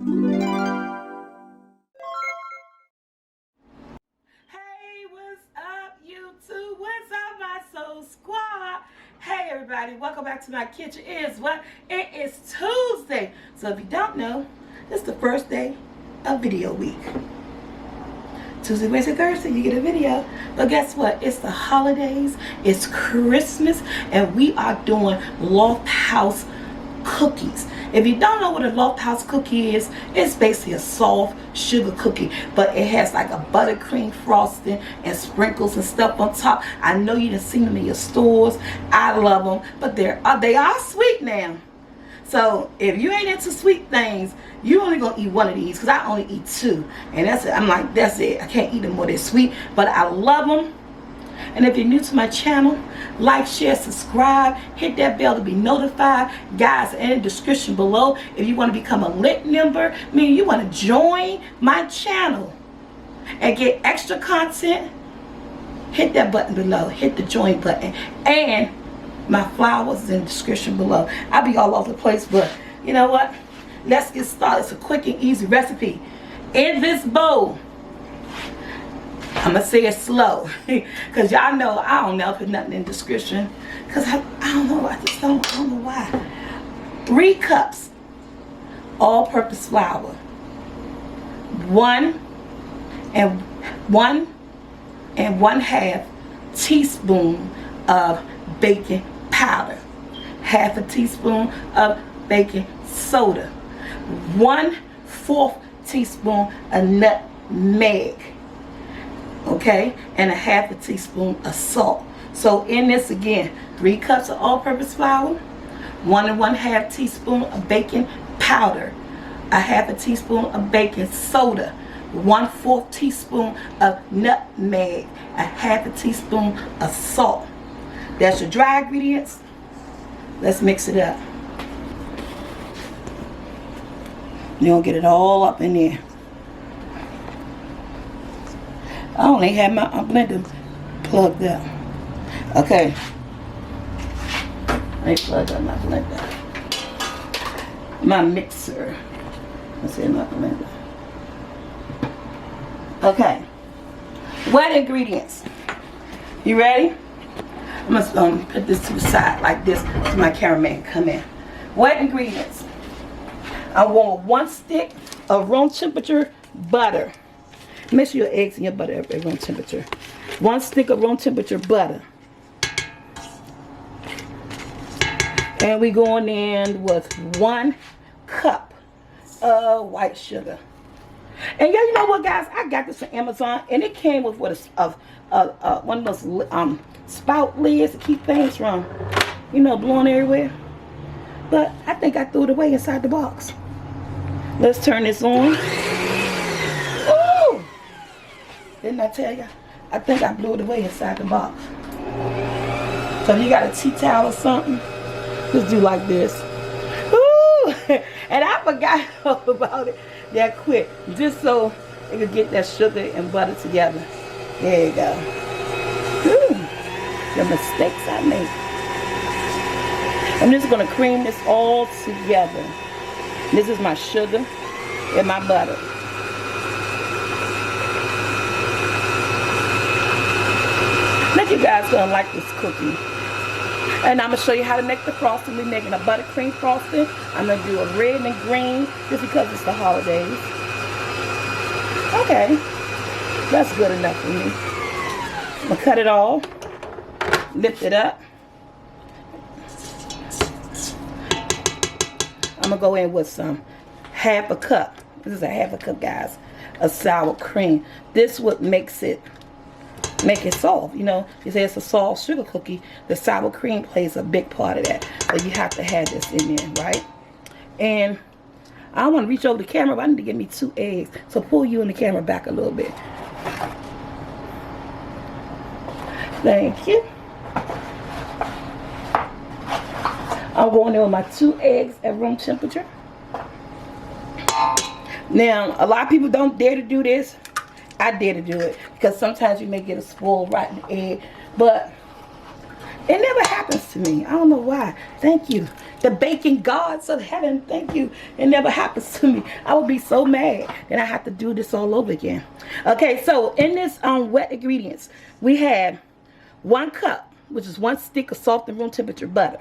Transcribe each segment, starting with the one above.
Hey, what's up, YouTube? What's up, my soul squad? Hey, everybody, welcome back to my kitchen. It is Tuesday. So if you don't know, it's the first day of video week. Tuesday, Wednesday, Thursday, you get a video. But guess what? It's the holidays, it's Christmas, and we are doing Lofthouse cookies. If you don't know what a Lofthouse cookie is, it's basically a soft sugar cookie, but it has like a buttercream frosting and sprinkles and stuff on top. I know you done seen them in your stores. I love them, but they are sweet now. So if you ain't into sweet things, you only gonna eat one of these, because I only eat two, and that's it. I'm like, that's it. I can't eat them more. They're sweet, but I love them. And if you're new to my channel, like, share, subscribe, hit that bell to be notified. Guys, in the description below, if you want to become a lit member, meaning you want to join my channel and get extra content, hit that button below. Hit the join button. And my flowers is in the description below. I'll be all over the place, but you know what? Let's get started. It's a quick and easy recipe. In this bowl, I'm going to say it slow, because y'all know I don't know if there's nothing in the description, because I don't know, I don't know why. 3 cups all-purpose flour, 1 and 1/2 teaspoon of baking powder, 1/2 teaspoon of baking soda, 1/4 teaspoon of nutmeg, okay, and 1/2 teaspoon of salt. So in this again, 3 cups of all-purpose flour, 1 1/2 teaspoon of baking powder, 1/2 teaspoon of baking soda, 1/4 teaspoon of nutmeg, 1/2 teaspoon of salt. That's your dry ingredients. Let's mix it up. You're gonna get it all up in there. I only have my blender plugged up. Okay. Let me plug up my blender. My mixer. Let's see my blender. Okay. Wet ingredients. You ready? I'm gonna put this to the side like this so my cameraman can come in. Wet ingredients. I want 1 stick of room temperature butter. Make sure your eggs and your butter are at room temperature. 1 stick of room temperature butter. And we going in with 1 cup of white sugar. And you know what, guys? I got this from Amazon, and it came with one of those spout lids to keep things from, blowing everywhere. But I think I threw it away inside the box. Let's turn this on. Ooh! Didn't I tell you? I think I blew it away inside the box. So if you got a tea towel or something, just do like this. Ooh! And I forgot all about it that quick, just so it could get that sugar and butter together. There you go. Ooh! The mistakes I made. I'm just going to cream this all together. This is my sugar and my butter. I think you guys going to like this cookie. And I'm going to show you how to make the frosting. We're making a buttercream frosting. I'm going to do a red and green just because it's the holidays. Okay. That's good enough for me. I'm going to cut it all. Lift it up. I'm going to go in with some 1/2 cup. This is a 1/2 cup, guys, of sour cream. This what makes it soft. You say it's a soft sugar cookie. The sour cream plays a big part of that. So you have to have this in there, right? And I don't want to reach over the camera, but I need to get me 2 eggs. So pull you and the camera back a little bit. Thank you. I'm going in with my 2 eggs at room temperature. Now, a lot of people don't dare to do this. I dare to do it because sometimes you may get a spoiled rotten egg. But It never happens to me. I don't know why. Thank you. The baking gods of heaven, thank you. It never happens to me. I would be so mad that I have to do this all over again. Okay, so in this wet ingredients, we have 1 cup, which is 1 stick of soft and room temperature butter,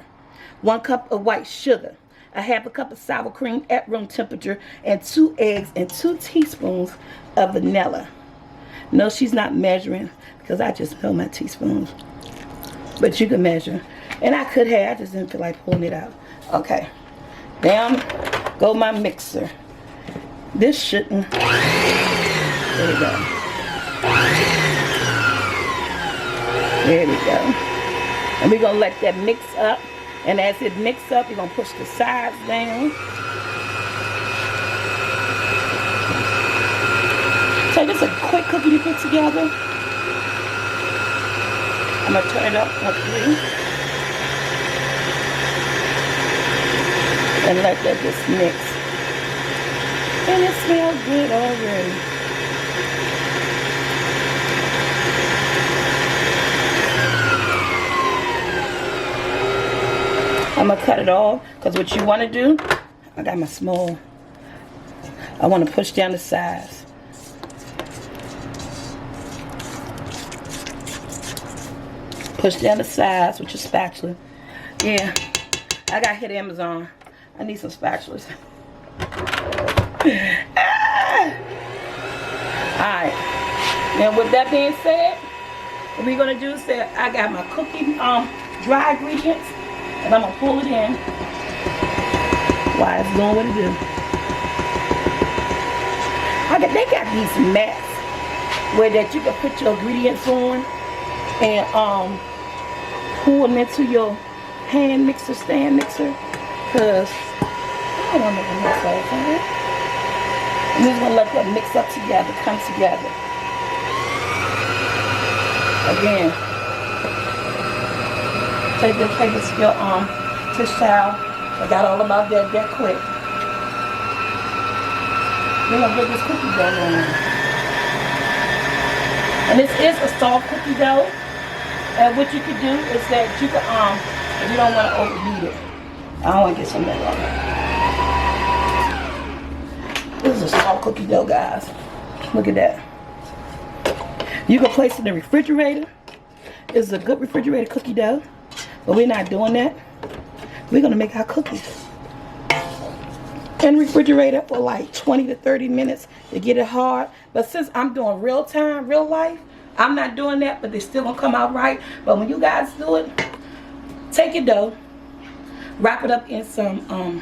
1 cup of white sugar, a 1/2 cup of sour cream at room temperature, and 2 eggs and 2 teaspoons of vanilla. No, she's not measuring because I just know my teaspoons. But you can measure. And I could have, I just didn't feel like pulling it out. Okay. Down go my mixer. This shouldn't. There we go. There we go. And we're going to let that mix up. And as it mixes up, you're going to push the sides down. So this is a quick cookie to put together. I'm going to turn it up on 3. And let that just mix. And it smells good already. I'm going to cut it off because what you want to do, I got my small, I want to push down the sides. Push down the sides with your spatula. Yeah, I got hit Amazon. I need some spatulas. Alright. Now with that being said, what we're going to do is that I got my cookie dry ingredients. And I'm going to pull it in while it's doing what it do. They got these mats where that you can put your ingredients on and pour them into your hand mixer, stand mixer. Because I don't want to make a mess all the time. I'm just going to let that mix up together, come together. Again. Take the paper skill tissue towel. I got all about that quick. We're gonna get this cookie dough on. And this is a soft cookie dough. And what you could do is that you could if you don't want to overheat it. I don't want to get some of that on. This is a soft cookie dough, guys. Look at that. You can place it in the refrigerator. It's a good refrigerated cookie dough. But we're not doing that. We're going to make our cookies. In the refrigerator for like 20 to 30 minutes to get it hard. But since I'm doing real time, real life, I'm not doing that, but they're still going to come out right. But when you guys do it, take your dough, wrap it up in some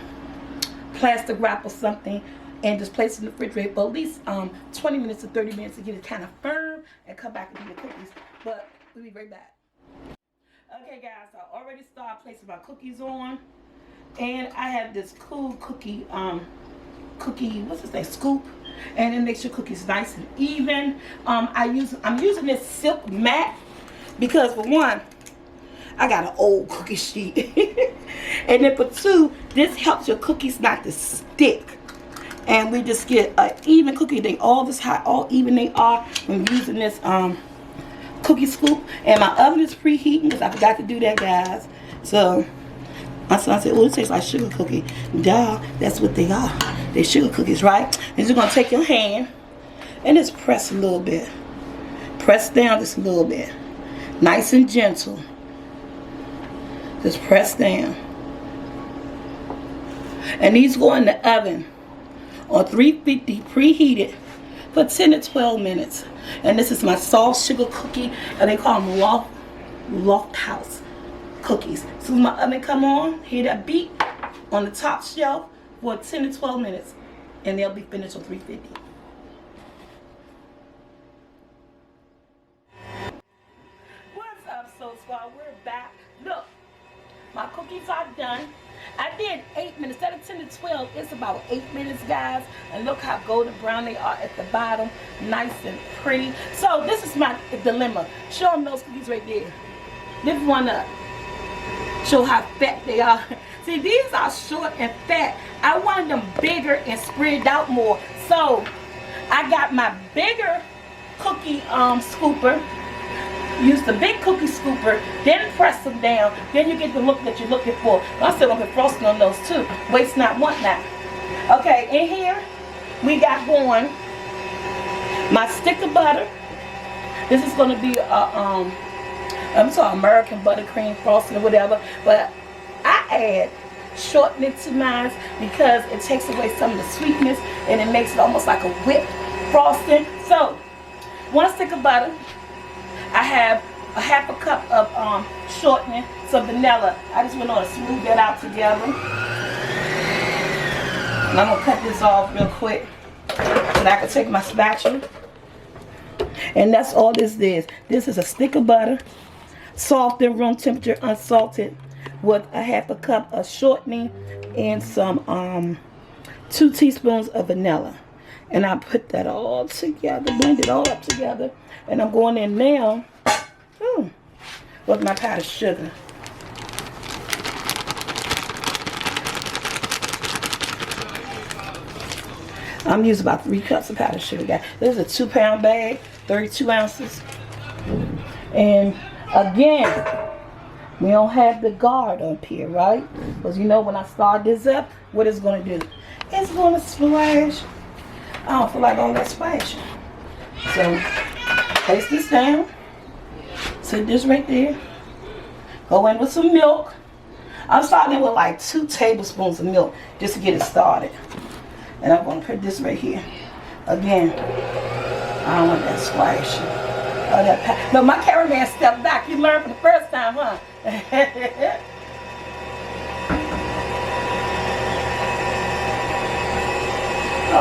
plastic wrap or something, and just place it in the refrigerator for at least 20 minutes to 30 minutes to get it kind of firm and come back and do your cookies. But we'll be right back. Okay guys, I already started placing my cookies on, and I have this cool cookie, what's this thing, scoop, and it makes your cookies nice and even. I'm using this silk mat because for one, I got an old cookie sheet, and then for 2, this helps your cookies not to stick, and we just get an even cookie. They all this hot, all even they are when using this cookie scoop. And my oven is preheating because I forgot to do that, guys. So my son said, oh, it tastes like sugar cookie. Duh, that's what they are. They're sugar cookies, right? And you're going to take your hand and just press a little bit. Press down just a little bit. Nice and gentle. Just press down. And these go in the oven on 350 preheated for 10 to 12 minutes. And this is my soft sugar cookie, and they call them Lofthouse cookies. So when my oven come on, hear that beat on the top shelf for 10 to 12 minutes, and they'll be finished on 350. What's up, Soul Squad? We're back. Look, my cookies are done. I did 8 minutes. Instead of 10 to 12, it's about 8 minutes, guys. And look how golden brown they are at the bottom. Nice and pretty. So this is my dilemma. Show them those cookies right there. Lift one up. Show how fat they are. See, these are short and fat. I wanted them bigger and spread out more. So I got my bigger cookie scooper. use the big cookie scooper, then press them down, then you get the look that you're looking for. I'm still gonna put frosting on those too. Waste not, want not. Okay, in here we got going my stick of butter. This is gonna be I'm sorry, American buttercream frosting or whatever, but I add shortening to mine because it takes away some of the sweetness and it makes it almost like a whipped frosting. So 1 stick of butter. I have a half a cup of shortening, some vanilla. I just went on to smooth that out together. And I'm gonna cut this off real quick so that I can take my spatula. And that's all this is. This is a stick of butter, softened, room temperature, unsalted, with a half a cup of shortening and some 2 teaspoons of vanilla. And I put that all together, blend it all up together. And I'm going in now with my powdered sugar. I'm using about 3 cups of powdered sugar, guys. This is a 2-pound bag, 32 ounces. And again, we don't have the guard up here, right? Because you know when I start this up, what it's going to do? It's going to splash. I don't feel like all that splashing. So, place this down. Set this right there. Go in with some milk. I'm starting with like 2 tablespoons of milk just to get it started. And I'm going to put this right here. Again, I don't want that splashing. Oh, that no, my cameraman stepped back. You learned for the first time, huh?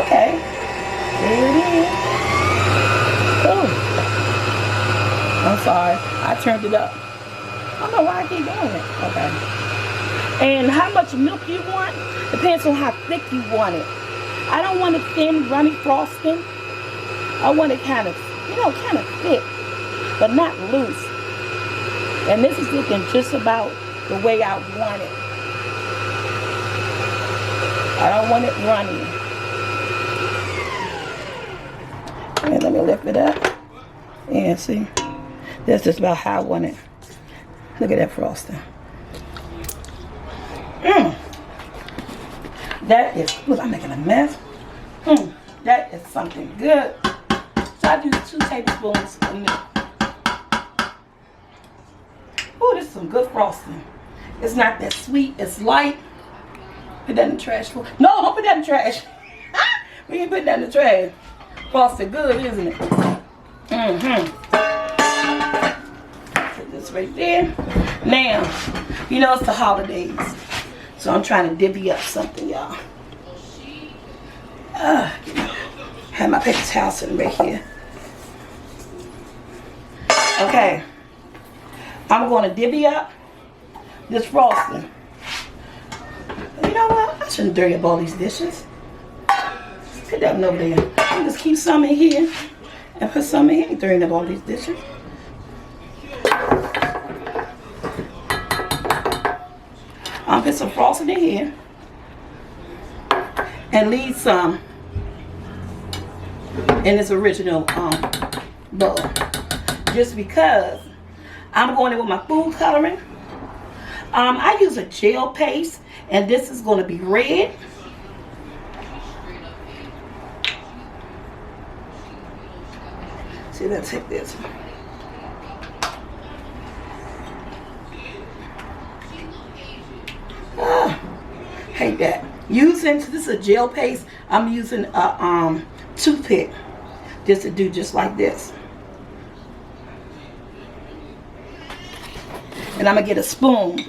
Okay. There it is. Oh. I'm sorry. I turned it up. I don't know why I keep doing it. Okay. And how much milk you want depends on how thick you want it. I don't want it thin, runny frosting. I want it kind of, kind of thick, but not loose. And this is looking just about the way I want it. I don't want it runny. And let me lift it up. And see, that's just about how I want it. Look at that frosting. That is, was I making a mess? That is something good. So I use 2 tablespoons of milk. Oh, this is some good frosting. It's not that sweet, it's light. Put that in the trash. No, don't put that in the trash. We ain't put that in the trash. Frosted good, isn't it? Put this right there. Now, it's the holidays. So I'm trying to divvy up something, y'all. Have my paper towel sitting right here. Okay. I'm going to divvy up this frosting. You know what? I shouldn't dirty up all these dishes. Put that one over there. I'll just keep some in here and put some in here and dirty up all these dishes. I'll put some frosting in here and leave some in this original bowl. Just because I'm going in with my food coloring. I use a gel paste and this is going to be red. See, let's take this. Hate that. This is a gel paste. I'm using a toothpick just to do just like this. And I'm gonna get a spoon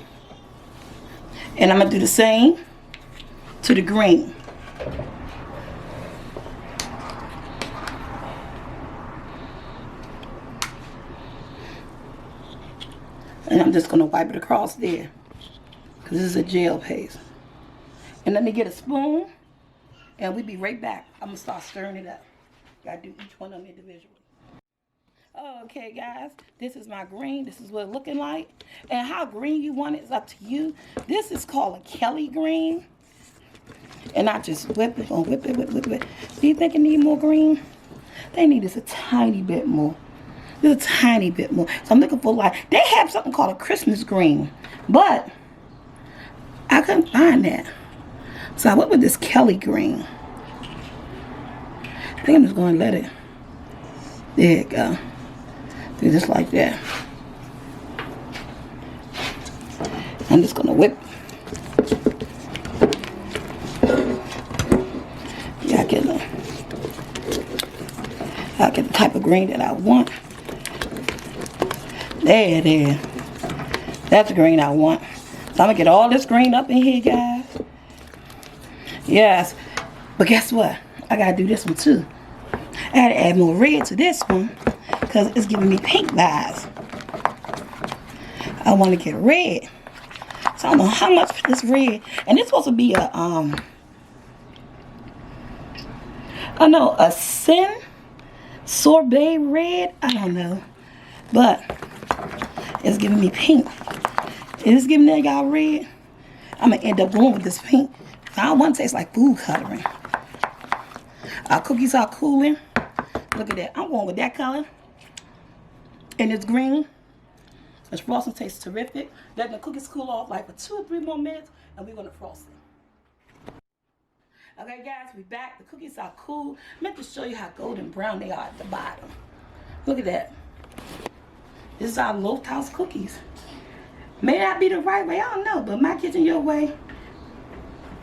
and I'm gonna do the same to the green. And I'm just gonna wipe it across there because this is a gel paste. And let me get a spoon and we'll be right back. I'm gonna start stirring it up. Gotta do each one of them individually. Okay, guys, this is my green. This is what it's looking like. And how green you want it is up to you. This is called a Kelly green. And I just whip it, whip it. Do you think it need more green? They need this a tiny bit more. Just a tiny bit more. So I'm looking for like, they have something called a Christmas green, but I couldn't find that. So I went with this Kelly green. I think I'm just going to let it. There you go. Do just like that. I'm just going to whip. Yeah, I get the type of green that I want. There it is. That's the green I want. So I'm going to get all this green up in here, guys. Yes. But guess what? I got to do this one too. I had to add more red to this one because it's giving me pink vibes. I want to get red. So I don't know how much this red. And it's supposed to be a, I know, a sin sorbet red. I don't know. But it's giving me pink. It's giving that y'all red. I'm going to end up going with this pink. I don't want to taste like food coloring. Our cookies are cooling. Look at that. I'm going with that color. And it's green. This frosting tastes terrific. Let the cookies cool off like for 2 or 3 more minutes. And we're going to frost them. Okay, guys, we're back. The cookies are cool. I meant to show you how golden brown they are at the bottom. Look at that. This is our Lofthouse cookies. May not be the right way. I don't know. But my kitchen, your way.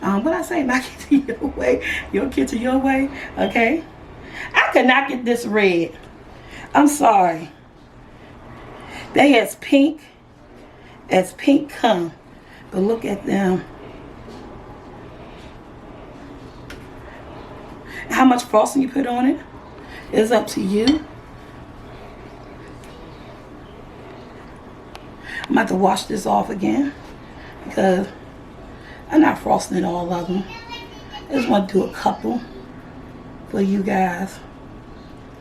What I say, my kitchen your way, your kitchen your way, okay? I could not get this red. I'm sorry. They as pink come. But look at them. How much frosting you put on it is up to you. I'm about to wash this off again because I'm not frosting all of them. I just want to do a couple for you guys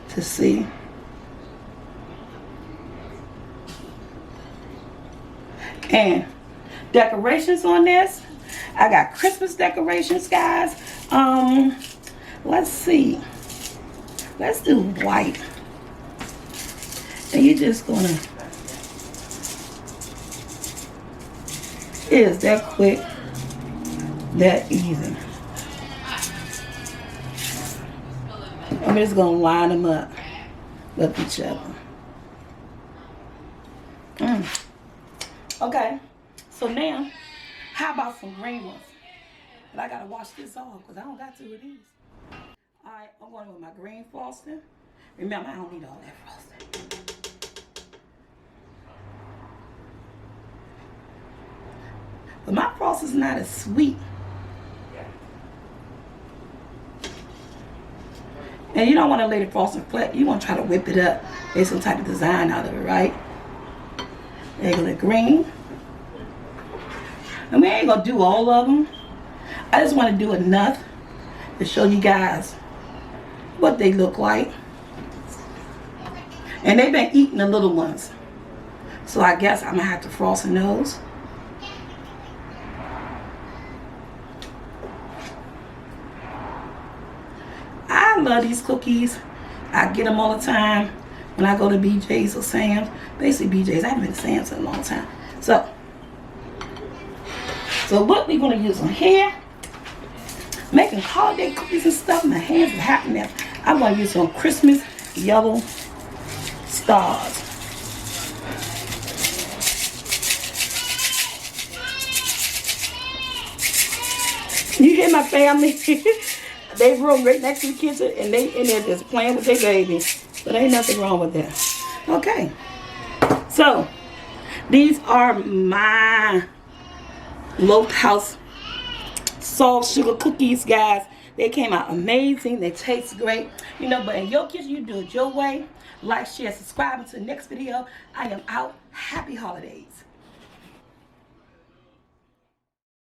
to see. And decorations on this. I got Christmas decorations, guys. Let's see. Let's do white. And you're just gonna, it is that quick. That easy. I'm just gonna line them up with each other. Okay, so now, how about some green ones? But I gotta wash this off because I don't got 2 of these. All right, I'm going with my green frosting. Remember, I don't need all that frosting. But my frosting's not as sweet. And you don't want to lay the frosting flat. You want to try to whip it up. Make some type of design out of it, right? Regular green. And we ain't going to do all of them. I just want to do enough to show you guys what they look like. And they've been eating the little ones. So I guess I'm going to have to frost those. I love these cookies. I get them all the time when I go to BJ's or Sam's. Basically BJ's. I haven't been to Sam's in a long time. So what we're going to use on here, making holiday cookies and stuff. My hands are hot now. I'm going to use some Christmas yellow stars. You hear my family? They room right next to the kitchen, and they in there just playing with their baby. But ain't nothing wrong with that. Okay. So, these are my Lofthouse salt sugar cookies, guys. They came out amazing. They taste great. You know, but in your kitchen, you do it your way. Like, share, subscribe. Until the next video, I am out. Happy holidays.